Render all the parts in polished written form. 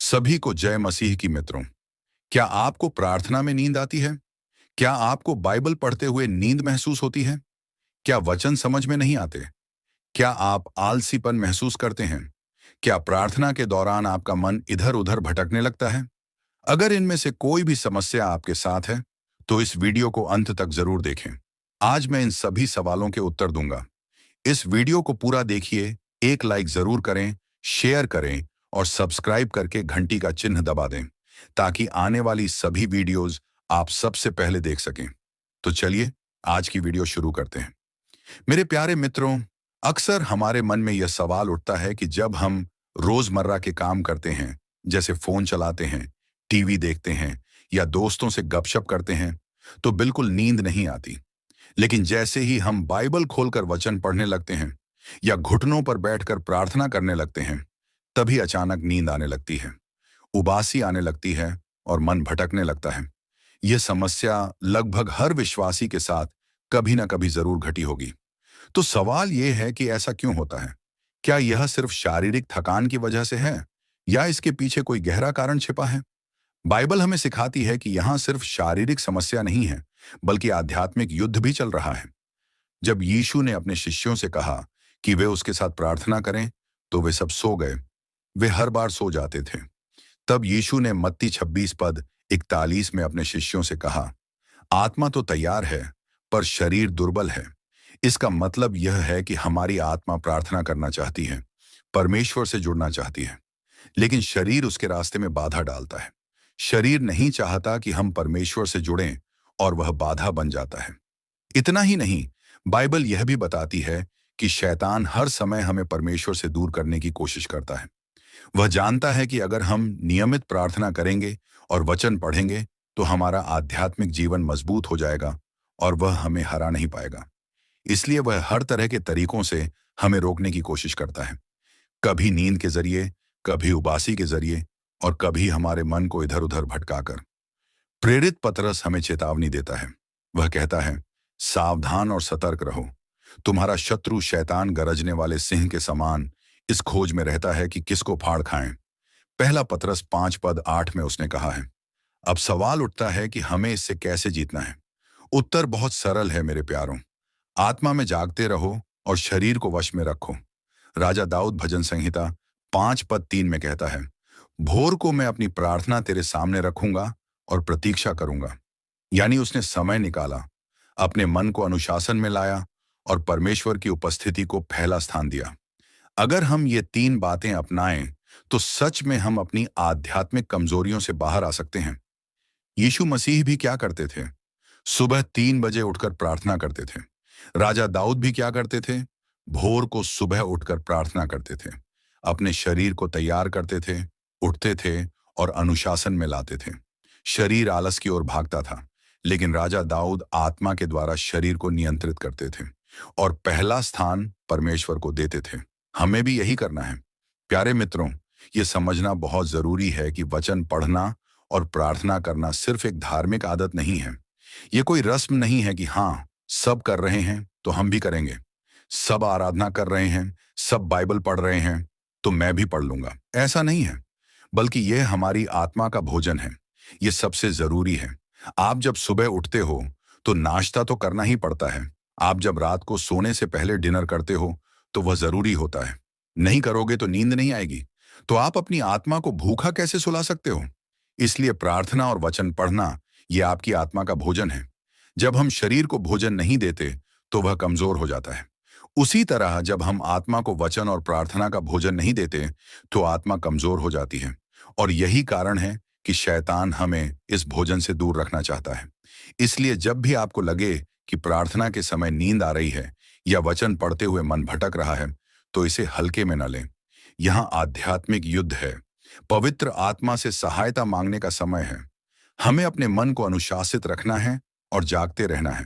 सभी को जय मसीह की मित्रों। क्या आपको प्रार्थना में नींद आती है? क्या आपको बाइबल पढ़ते हुए नींद महसूस होती है? क्या वचन समझ में नहीं आते? क्या आप आलसीपन महसूस करते हैं? क्या प्रार्थना के दौरान आपका मन इधर उधर भटकने लगता है? अगर इनमें से कोई भी समस्या आपके साथ है, तो इस वीडियो को अंत तक जरूर देखें। आज मैं इन सभी सवालों के उत्तर दूंगा। इस वीडियो को पूरा देखिए, एक लाइक जरूर करें, शेयर करें और सब्सक्राइब करके घंटी का चिन्ह दबा दें, ताकि आने वाली सभी वीडियोस आप सबसे पहले देख सकें। तो चलिए आज की वीडियो शुरू करते हैं। मेरे प्यारे मित्रों, अक्सर हमारे मन में यह सवाल उठता है कि जब हम रोजमर्रा के काम करते हैं, जैसे फोन चलाते हैं, टीवी देखते हैं या दोस्तों से गपशप करते हैं, तो बिल्कुल नींद नहीं आती। लेकिन जैसे ही हम बाइबल खोलकर वचन पढ़ने लगते हैं या घुटनों पर बैठकर प्रार्थना करने लगते हैं, तभी अचानक नींद आने लगती है, उबासी आने लगती है और मन भटकने लगता है। यह समस्या लगभग हर विश्वासी के साथ कभी ना कभी जरूर घटी होगी। तो सवाल यह है कि ऐसा क्यों होता है? क्या यह सिर्फ शारीरिक थकान की वजह से है या इसके पीछे कोई गहरा कारण छिपा है? बाइबल हमें सिखाती है कि यहां सिर्फ शारीरिक समस्या नहीं है, बल्कि आध्यात्मिक युद्ध भी चल रहा है। जब यीशु ने अपने शिष्यों से कहा कि वे उसके साथ प्रार्थना करें, तो वे सब सो गए। वे हर बार सो जाते थे। तब यीशु ने मत्ती 26 पद 41 में अपने शिष्यों से कहा, आत्मा तो तैयार है, पर शरीर दुर्बल है। इसका मतलब यह है कि हमारी आत्मा प्रार्थना करना चाहती है, परमेश्वर से जुड़ना चाहती है, लेकिन शरीर उसके रास्ते में बाधा डालता है। शरीर नहीं चाहता कि हम परमेश्वर से जुड़ें और वह बाधा बन जाता है। इतना ही नहीं, बाइबल यह भी बताती है कि शैतान हर समय हमें परमेश्वर से दूर करने की कोशिश करता है। वह जानता है कि अगर हम नियमित प्रार्थना करेंगे और वचन पढ़ेंगे, तो हमारा आध्यात्मिक जीवन मजबूत हो जाएगा और वह हमें हरा नहीं पाएगा। इसलिए वह हर तरह के तरीकों से हमें रोकने की कोशिश करता है। कभी नींद के जरिए, कभी उबासी के जरिए और कभी हमारे मन को इधर उधर भटकाकर। प्रेरित पतरस हमें चेतावनी देता है। वह कहता है, सावधान और सतर्क रहो। तुम्हारा शत्रु शैतान गरजने वाले सिंह के समान इस खोज में रहता है कि किसको फाड़ खाएं। पहला पतरस 5 पद 8 में उसने कहा है। अब सवाल उठता है कि हमें इससे कैसे जीतना है। उत्तर बहुत सरल है मेरे प्यारों। आत्मा में जागते रहो और शरीर को वश में रखो। राजा दाऊद भजन संहिता 5 पद 3 में कहता है, भोर को मैं अपनी प्रार्थना तेरे सामने रखूंगा और प्रतीक्षा करूंगा। यानी उसने समय निकाला, अपने मन को अनुशासन में लाया और परमेश्वर की उपस्थिति को पहला स्थान दिया। अगर हम ये 3 बातें अपनाएं, तो सच में हम अपनी आध्यात्मिक कमजोरियों से बाहर आ सकते हैं। यीशु मसीह भी क्या करते थे? सुबह 3 बजे उठकर प्रार्थना करते थे। राजा दाऊद भी क्या करते थे? भोर को सुबह उठकर प्रार्थना करते थे। अपने शरीर को तैयार करते थे, उठते थे और अनुशासन में लाते थे। शरीर आलस की ओर भागता था, लेकिन राजा दाऊद आत्मा के द्वारा शरीर को नियंत्रित करते थे और पहला स्थान परमेश्वर को देते थे। हमें भी यही करना है। प्यारे मित्रों, ये समझना बहुत जरूरी है कि वचन पढ़ना और प्रार्थना करना सिर्फ एक धार्मिक आदत नहीं है। ये कोई रस्म नहीं है कि हाँ, सब कर रहे हैं तो हम भी करेंगे। सब आराधना कर रहे हैं, सब बाइबल पढ़ रहे हैं, तो मैं भी पढ़ लूंगा। ऐसा नहीं है, बल्कि यह हमारी आत्मा का भोजन है। ये सबसे जरूरी है। आप जब सुबह उठते हो, तो नाश्ता तो करना ही पड़ता है। आप जब रात को सोने से पहले डिनर करते हो, तो वह जरूरी होता है। नहीं करोगे तो नींद नहीं आएगी। तो आप अपनी आत्मा को भूखा कैसे सुला सकते हो? इसलिए प्रार्थना और वचन पढ़ना, यह आपकी आत्मा का भोजन है। जब हम शरीर को भोजन नहीं देते, तो वह कमजोर हो जाता है। उसी तरह जब हम आत्मा को वचन और प्रार्थना का भोजन नहीं देते, तो आत्मा कमजोर हो जाती है। और यही कारण है कि शैतान हमें इस भोजन से दूर रखना चाहता है। इसलिए जब भी आपको लगे कि प्रार्थना के समय नींद आ रही है या वचन पढ़ते हुए मन भटक रहा है, तो इसे हल्के में न लें। यहाँ आध्यात्मिक युद्ध है। पवित्र आत्मा से सहायता मांगने का समय है। हमें अपने मन को अनुशासित रखना है और जागते रहना है।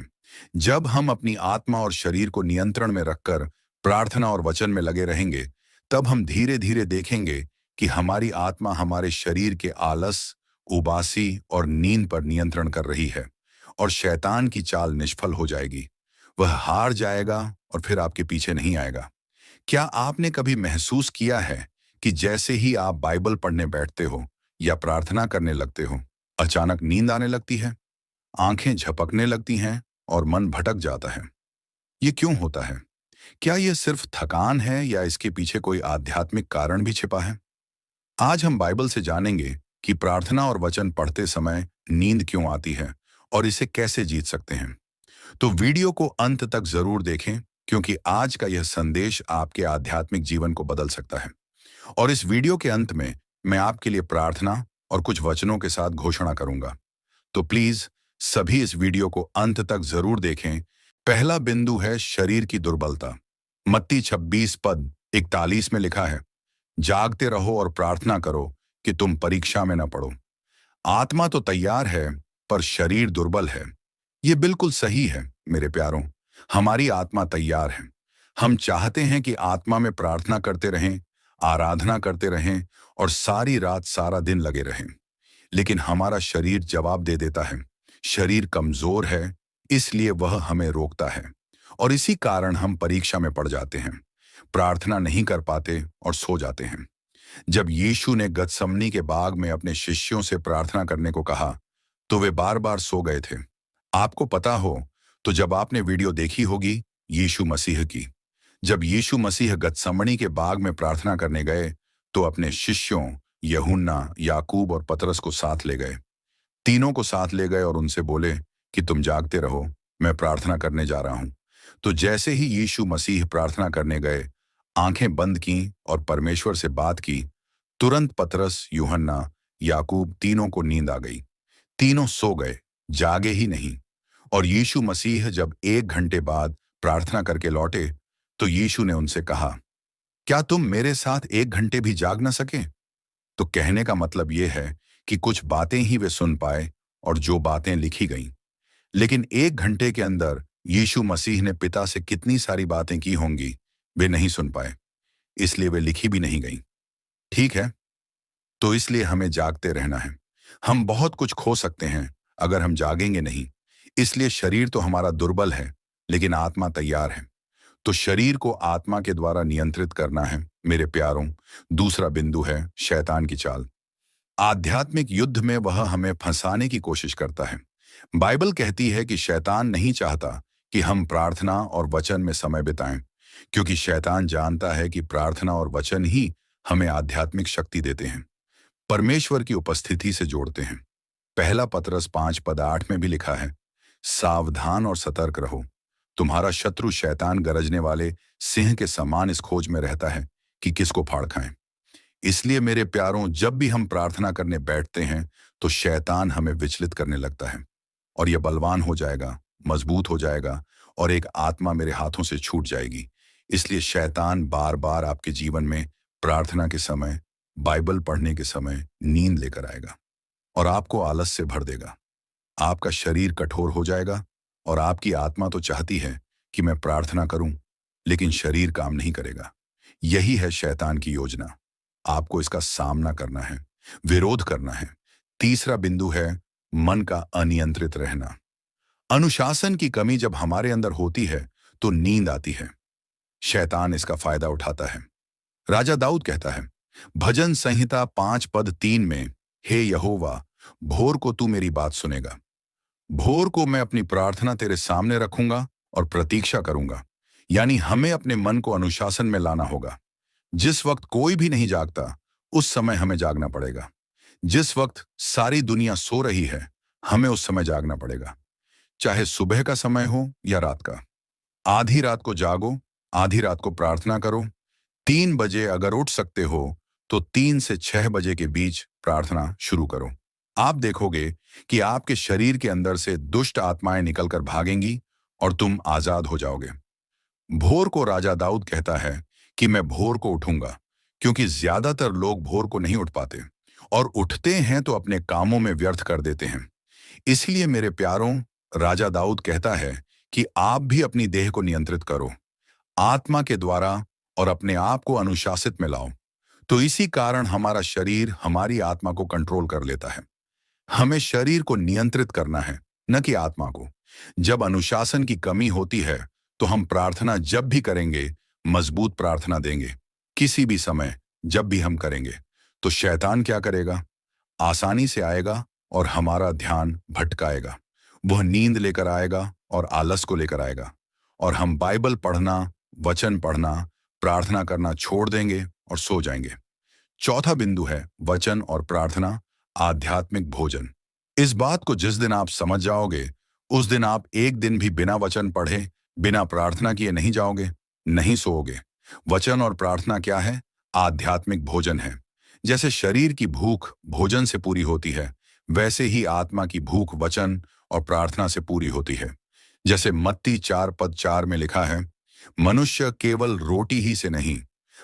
जब हम अपनी आत्मा और शरीर को नियंत्रण में रखकर प्रार्थना और वचन में लगे रहेंगे, तब हम धीरे धीरे देखेंगे कि हमारी आत्मा हमारे शरीर के आलस, उबासी और नींद पर नियंत्रण कर रही है और शैतान की चाल निष्फल हो जाएगी। वह हार जाएगा और फिर आपके पीछे नहीं आएगा। क्या आपने कभी महसूस किया है कि जैसे ही आप बाइबल पढ़ने बैठते हो या प्रार्थना करने लगते हो, अचानक नींद आने लगती है, आंखें झपकने लगती हैं और मन भटक जाता है? ये क्यों होता है? क्या ये सिर्फ थकान है या इसके पीछे कोई आध्यात्मिक कारण भी छिपा है? आज हम बाइबल से जानेंगे कि प्रार्थना और वचन पढ़ते समय नींद क्यों आती है और इसे कैसे जीत सकते हैं। तो वीडियो को अंत तक जरूर देखें, क्योंकि आज का यह संदेश आपके आध्यात्मिक जीवन को बदल सकता है। और इस वीडियो के अंत में मैं आपके लिए प्रार्थना और कुछ वचनों के साथ घोषणा करूंगा। तो प्लीज सभी इस वीडियो को अंत तक जरूर देखें। पहला बिंदु है शरीर की दुर्बलता। मत्ती 26 पद 41 में लिखा है, जागते रहो और प्रार्थना करो कि तुम परीक्षा में न पड़ो। आत्मा तो तैयार है पर शरीर दुर्बल है। ये बिल्कुल सही है मेरे प्यारों। हमारी आत्मा तैयार है। हम चाहते हैं कि आत्मा में प्रार्थना करते रहें, आराधना करते रहें और सारी रात सारा दिन लगे रहें। लेकिन हमारा शरीर जवाब दे देता है। शरीर कमजोर है, इसलिए वह हमें रोकता है और इसी कारण हम परीक्षा में पड़ जाते हैं, प्रार्थना नहीं कर पाते और सो जाते हैं। जब यीशु ने गतसमनी के बाग में अपने शिष्यों से प्रार्थना करने को कहा, तो वे बार बार सो गए थे। आपको पता हो तो जब आपने वीडियो देखी होगी यीशु मसीह की, जब यीशु मसीह गतसमनी के बाग में प्रार्थना करने गए, तो अपने शिष्यों यूहन्ना, याकूब और पतरस को साथ ले गए। तीनों को साथ ले गए और उनसे बोले कि तुम जागते रहो, मैं प्रार्थना करने जा रहा हूं। तो जैसे ही यीशु मसीह प्रार्थना करने गए, आंखें बंद की और परमेश्वर से बात की, तुरंत पतरस, यूहन्ना, याकूब तीनों को नींद आ गई। तीनों सो गए, जागे ही नहीं। और यीशु मसीह जब 1 घंटे बाद प्रार्थना करके लौटे, तो यीशु ने उनसे कहा, क्या तुम मेरे साथ 1 घंटे भी जाग न सके? तो कहने का मतलब यह है कि कुछ बातें ही वे सुन पाए और जो बातें लिखी गईं। लेकिन 1 घंटे के अंदर यीशु मसीह ने पिता से कितनी सारी बातें की होंगी, वे नहीं सुन पाए, इसलिए वे लिखी भी नहीं गईं। ठीक है, तो इसलिए हमें जागते रहना है। हम बहुत कुछ खो सकते हैं अगर हम जागेंगे नहीं। इसलिए शरीर तो हमारा दुर्बल है, लेकिन आत्मा तैयार है। तो शरीर को आत्मा के द्वारा नियंत्रित करना है मेरे प्यारों। दूसरा बिंदु है शैतान की चाल। आध्यात्मिक युद्ध में वह हमें फंसाने की कोशिश करता है। बाइबल कहती है कि शैतान नहीं चाहता कि हम प्रार्थना और वचन में समय बिताएं, क्योंकि शैतान जानता है कि प्रार्थना और वचन ही हमें आध्यात्मिक शक्ति देते हैं, परमेश्वर की उपस्थिति से जोड़ते हैं। पहला पतरस 5 पद 8 में भी लिखा है, सावधान और सतर्क रहो, तुम्हारा शत्रु शैतान गरजने वाले सिंह के समान इस खोज में रहता है कि किसको फाड़ खाएं। इसलिए मेरे प्यारों, जब भी हम प्रार्थना करने बैठते हैं तो शैतान हमें विचलित करने लगता है और यह बलवान हो जाएगा, मजबूत हो जाएगा और एक आत्मा मेरे हाथों से छूट जाएगी। इसलिए शैतान बार बार आपके जीवन में प्रार्थना के समय, बाइबल पढ़ने के समय नींद लेकर आएगा और आपको आलस से भर देगा। आपका शरीर कठोर हो जाएगा और आपकी आत्मा तो चाहती है कि मैं प्रार्थना करूं, लेकिन शरीर काम नहीं करेगा। यही है शैतान की योजना। आपको इसका सामना करना है, विरोध करना है। तीसरा बिंदु है मन का अनियंत्रित रहना। अनुशासन की कमी जब हमारे अंदर होती है तो नींद आती है। शैतान इसका फायदा उठाता है। राजा दाऊद कहता है, भजन संहिता 5 पद 3 में, हे यहोवा, भोर को तू मेरी बात सुनेगा। भोर को मैं अपनी प्रार्थना तेरे सामने रखूंगा और प्रतीक्षा करूंगा। यानी हमें अपने मन को अनुशासन में लाना होगा। जिस वक्त कोई भी नहीं जागता, उस समय हमें जागना पड़ेगा। जिस वक्त सारी दुनिया सो रही है, हमें उस समय जागना पड़ेगा, चाहे सुबह का समय हो या रात का। आधी रात को जागो, आधी रात को प्रार्थना करो। 3 बजे अगर उठ सकते हो तो 3 से 6 बजे के बीच प्रार्थना शुरू करो। आप देखोगे कि आपके शरीर के अंदर से दुष्ट आत्माएं निकलकर भागेंगी और तुम आजाद हो जाओगे। भोर को राजा दाऊद कहता है कि मैं भोर को उठूंगा, क्योंकि ज्यादातर लोग भोर को नहीं उठ पाते और उठते हैं तो अपने कामों में व्यर्थ कर देते हैं। इसलिए मेरे प्यारों, राजा दाऊद कहता है कि आप भी अपनी देह को नियंत्रित करो, आत्मा के द्वारा, और अपने आप को अनुशासित में लाओ। तो इसी कारण हमारा शरीर हमारी आत्मा को कंट्रोल कर लेता है। हमें शरीर को नियंत्रित करना है, न कि आत्मा को। जब अनुशासन की कमी होती है तो हम प्रार्थना जब भी करेंगे, मजबूत प्रार्थना देंगे, किसी भी समय जब भी हम करेंगे, तो शैतान क्या करेगा? आसानी से आएगा और हमारा ध्यान भटकाएगा। वह नींद लेकर आएगा और आलस को लेकर आएगा, और हम बाइबल पढ़ना, वचन पढ़ना, प्रार्थना करना छोड़ देंगे और सो जाएंगे। चौथा बिंदु है वचन और प्रार्थना, आध्यात्मिक भोजन। इस बात को जिस दिन आप समझ जाओगे, उस दिन आप एक दिन भी बिना वचन पढ़े, बिना प्रार्थना किए नहीं जाओगे, नहीं सोओगे। वचन और प्रार्थना क्या है? आध्यात्मिक भोजन है। जैसे शरीर की भूख भोजन से पूरी होती है, वैसे ही आत्मा की भूख वचन और प्रार्थना से पूरी होती है। जैसे मत्ती 4:4 में लिखा है, मनुष्य केवल रोटी ही से नहीं,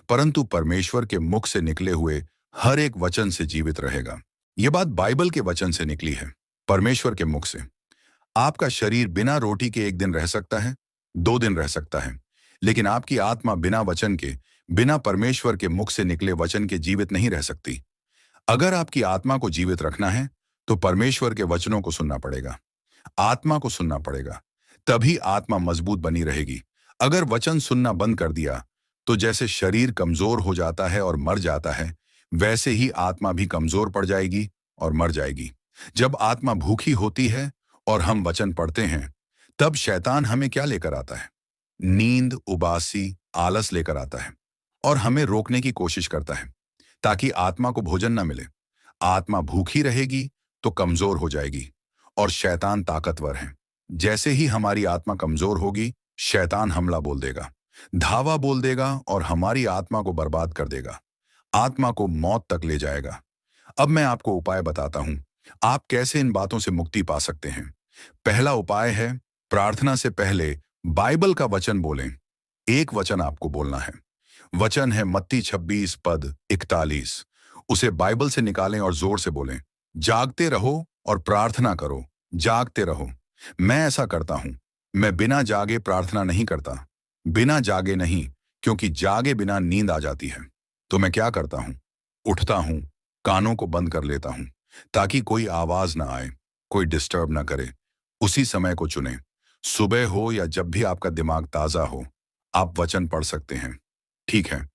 परंतु परमेश्वर के मुख से निकले हुए हर एक वचन से जीवित रहेगा। यह बात बाइबल के वचन से निकली है, परमेश्वर के मुख से। आपका शरीर बिना रोटी के एक दिन रह सकता है, 2 दिन रह सकता है, लेकिन आपकी आत्मा बिना वचन के, बिना परमेश्वर के मुख से निकले वचन के जीवित नहीं रह सकती। अगर आपकी आत्मा को जीवित रखना है, तो परमेश्वर के वचनों को सुनना पड़ेगा, आत्मा को सुनना पड़ेगा, तभी आत्मा मजबूत बनी रहेगी। अगर वचन सुनना बंद कर दिया, तो जैसे शरीर कमजोर हो जाता है और मर जाता है, वैसे ही आत्मा भी कमजोर पड़ जाएगी और मर जाएगी। जब आत्मा भूखी होती है और हम वचन पढ़ते हैं, तब शैतान हमें क्या लेकर आता है? नींद, उबासी, आलस लेकर आता है और हमें रोकने की कोशिश करता है, ताकि आत्मा को भोजन न मिले। आत्मा भूखी रहेगी तो कमजोर हो जाएगी, और शैतान ताकतवर है। जैसे ही हमारी आत्मा कमजोर होगी, शैतान हमला बोल देगा, धावा बोल देगा और हमारी आत्मा को बर्बाद कर देगा, आत्मा को मौत तक ले जाएगा। अब मैं आपको उपाय बताता हूं, आप कैसे इन बातों से मुक्ति पा सकते हैं। पहला उपाय है, प्रार्थना से पहले बाइबल का वचन बोलें। एक वचन आपको बोलना है। वचन है मत्ती 26:41। उसे बाइबल से निकालें और जोर से बोलें, जागते रहो और प्रार्थना करो, जागते रहो। मैं ऐसा करता हूं, मैं बिना जागे प्रार्थना नहीं करता। बिना जागे नहीं, क्योंकि जागे बिना नींद आ जाती है। तो मैं क्या करता हूं? उठता हूं, कानों को बंद कर लेता हूं, ताकि कोई आवाज ना आए, कोई डिस्टर्ब ना करे। उसी समय को चुनें, सुबह हो या जब भी आपका दिमाग ताजा हो, आप वचन पढ़ सकते हैं। ठीक है।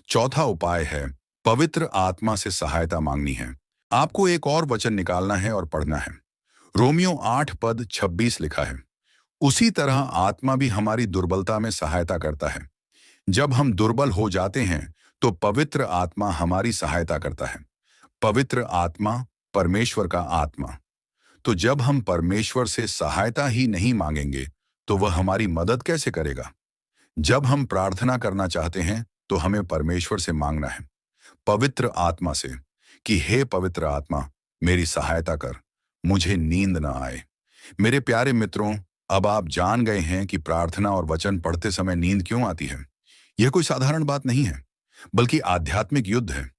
चौथा उपाय है, पवित्र आत्मा से सहायता मांगनी है। आपको एक और वचन निकालना है और पढ़ना है। रोमियो 8:26 लिखा है, उसी तरह आत्मा भी हमारी दुर्बलता में सहायता करता है। जब हम दुर्बल हो जाते हैं, तो पवित्र आत्मा हमारी सहायता करता है। पवित्र आत्मा, परमेश्वर का आत्मा। तो जब हम परमेश्वर से सहायता ही नहीं मांगेंगे, तो वह हमारी मदद कैसे करेगा? जब हम प्रार्थना करना चाहते हैं, तो हमें परमेश्वर से मांगना है, पवित्र आत्मा से, कि हे पवित्र आत्मा, मेरी सहायता कर, मुझे नींद ना आए। मेरे प्यारे मित्रों, अब आप जान गए हैं कि प्रार्थना और वचन पढ़ते समय नींद क्यों आती है। यह कोई साधारण बात नहीं है, बल्कि आध्यात्मिक युद्ध है।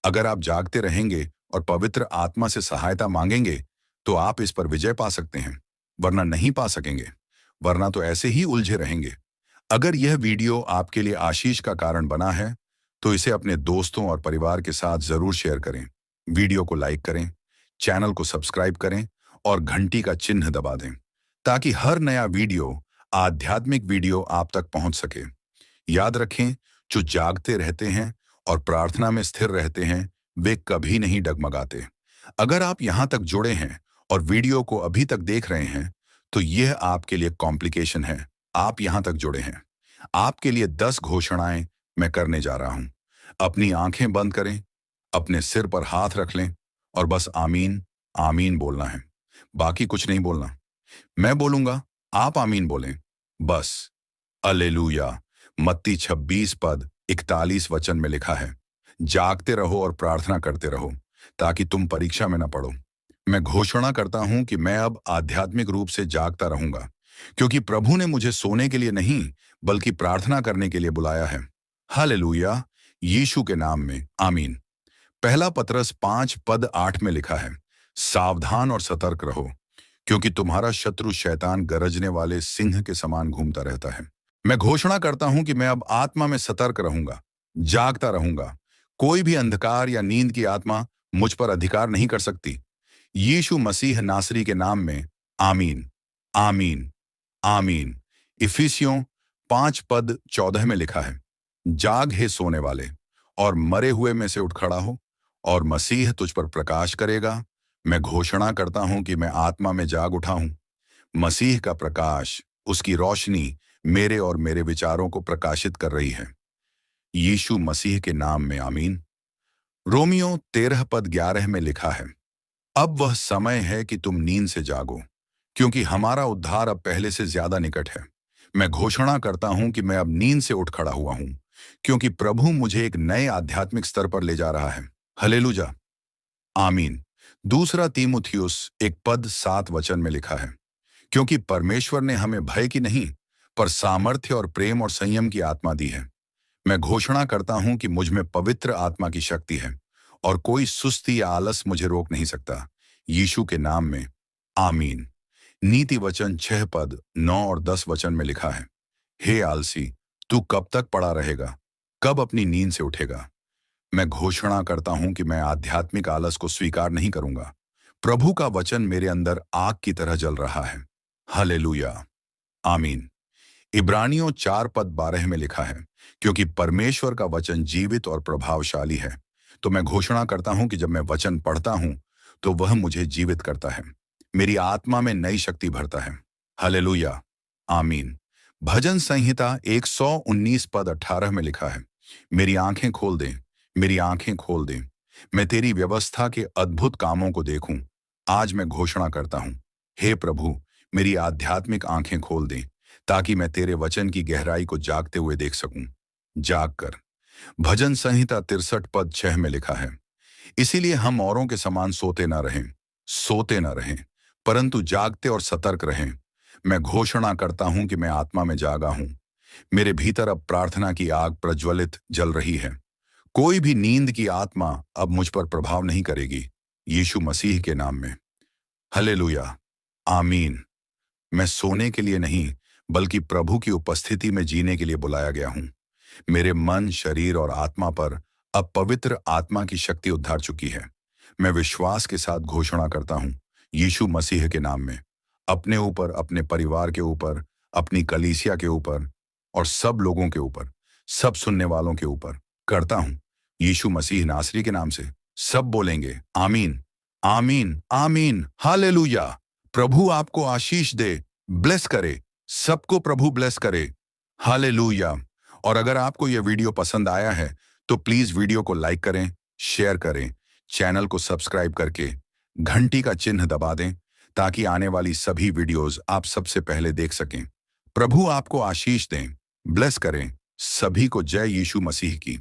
अगर आप जागते रहेंगे और पवित्र आत्मा से सहायता मांगेंगे, तो आप इस पर विजय पा सकते हैं, वरना नहीं पा सकेंगे, वरना तो ऐसे ही उलझे रहेंगे। अगर यह वीडियो आपके लिए आशीष का कारण बना है, तो इसे अपने दोस्तों और परिवार के साथ जरूर शेयर करें। वीडियो को लाइक करें, चैनल को सब्सक्राइब करें और घंटी का चिन्ह दबा दें, ताकि हर नया वीडियो, आध्यात्मिक वीडियो आप तक पहुंच सके। याद रखें, जो जागते रहते हैं और प्रार्थना में स्थिर रहते हैं, वे कभी नहीं डगमगाते। अगर आप यहां तक जुड़े हैं और वीडियो को अभी तक देख रहे हैं, तो यह आपके लिए कॉम्प्लिकेशन है। आप यहां तक जुड़े हैं। आपके लिए 10 घोषणाएं मैं करने जा रहा हूं। अपनी आंखें बंद करें, अपने सिर पर हाथ रख लें और बस आमीन, आमीन बोलना है। बाकी कुछ नहीं बोलना। मैं बोलूंगा, आप आमीन बोलें, बस। अल्लेलुया। मत्ती 26:41 वचन में लिखा है, जागते रहो और प्रार्थना करते रहो, ताकि तुम परीक्षा में न पड़ो। मैं घोषणा करता हूं कि मैं अब आध्यात्मिक रूप से जागता रहूंगा, क्योंकि प्रभु ने मुझे सोने के लिए नहीं, बल्कि प्रार्थना करने के लिए बुलाया है। हालेलुया। यीशु के नाम में आमीन। पहला पतरस 5:8 में लिखा है, सावधान और सतर्क रहो, क्योंकि तुम्हारा शत्रु शैतान गरजने वाले सिंह के समान घूमता रहता है। मैं घोषणा करता हूं कि मैं अब आत्मा में सतर्क रहूंगा, जागता रहूंगा। कोई भी अंधकार या नींद की आत्मा मुझ पर अधिकार नहीं कर सकती। यीशु मसीह नासरी के नाम में आमीन, आमीन, आमीन। इफिसियों 5:14 में लिखा है, जाग हे सोने वाले और मरे हुए में से उठ खड़ा हो, और मसीह तुझ पर प्रकाश करेगा। मैं घोषणा करता हूं कि मैं आत्मा में जाग उठा हूं। मसीह का प्रकाश, उसकी रोशनी मेरे और मेरे विचारों को प्रकाशित कर रही है। यीशु मसीह के नाम में आमीन। रोमियो 13 पद 11 में लिखा है, अब वह समय है कि तुम नींद से जागो, क्योंकि हमारा उद्धार अब पहले से ज्यादा निकट है। मैं घोषणा करता हूं कि मैं अब नींद से उठ खड़ा हुआ हूं, क्योंकि प्रभु मुझे एक नए आध्यात्मिक स्तर पर ले जा रहा है। हालेलुया, आमीन। दूसरा तीमुथियुस 1 पद 7 वचन में लिखा है, क्योंकि परमेश्वर ने हमें भय की नहीं, पर सामर्थ्य और प्रेम और संयम की आत्मा दी है। मैं घोषणा करता हूं कि मुझ में पवित्र आत्मा की शक्ति है, और कोई सुस्ती या आलस मुझे रोक नहीं सकता। यीशु के नाम में आमीन। नीति वचन 6 पद 9 और 10 वचन में लिखा है, हे आलसी, तू कब तक पड़ा रहेगा? कब अपनी नींद से उठेगा? मैं घोषणा करता हूं कि मैं आध्यात्मिक आलस को स्वीकार नहीं करूंगा। प्रभु का वचन मेरे अंदर आग की तरह जल रहा है। हालेलुया, आमीन। इब्रानियों 4 पद 12 में लिखा है, क्योंकि परमेश्वर का वचन जीवित और प्रभावशाली है। तो मैं घोषणा करता हूं कि जब मैं वचन पढ़ता हूं तो वह मुझे जीवित करता है, मेरी आत्मा में नई शक्ति भरता है। हालेलुया, आमीन। भजन संहिता 119 पद 18 में लिखा है, मेरी आंखें खोल दें, मेरी आंखें खोल दें, मैं तेरी व्यवस्था के अद्भुत कामों को देखूं। आज मैं घोषणा करता हूं, हे प्रभु, मेरी आध्यात्मिक आंखें खोल दें, ताकि मैं तेरे वचन की गहराई को जागते हुए देख सकूं। जाग कर। भजन संहिता 63 पद 6 में लिखा है, इसीलिए हम औरों के समान सोते न रहें, परंतु जागते और सतर्क रहें। मैं घोषणा करता हूं कि मैं आत्मा में जागा हूं। मेरे भीतर अब प्रार्थना की आग प्रज्वलित जल रही है। कोई भी नींद की आत्मा अब मुझ पर प्रभाव नहीं करेगी, यीशु मसीह के नाम में। हालेलुया, आमीन। मैं सोने के लिए नहीं, बल्कि प्रभु की उपस्थिति में जीने के लिए बुलाया गया हूं। मेरे मन, शरीर और आत्मा पर अब पवित्र आत्मा की शक्ति उद्धार चुकी है। मैं विश्वास के साथ घोषणा करता हूं, यीशु मसीह के नाम में, अपने ऊपर, अपने परिवार के ऊपर, अपनी कलीसिया के ऊपर और सब लोगों के ऊपर, सब सुनने वालों के ऊपर करता हूं, यीशु मसीह नासरी के नाम से। सब बोलेंगे आमीन, आमीन, आमीन। हालेलुया। प्रभु आपको आशीष दे, ब्लेस करे, सबको प्रभु ब्लेस करे। हालेलुया। और अगर आपको यह वीडियो पसंद आया है तो प्लीज वीडियो को लाइक करें, शेयर करें, चैनल को सब्सक्राइब करके घंटी का चिन्ह दबा दें, ताकि आने वाली सभी वीडियोस आप सबसे पहले देख सकें। प्रभु आपको आशीष दें, ब्लेस करें। सभी को जय यीशु मसीह की।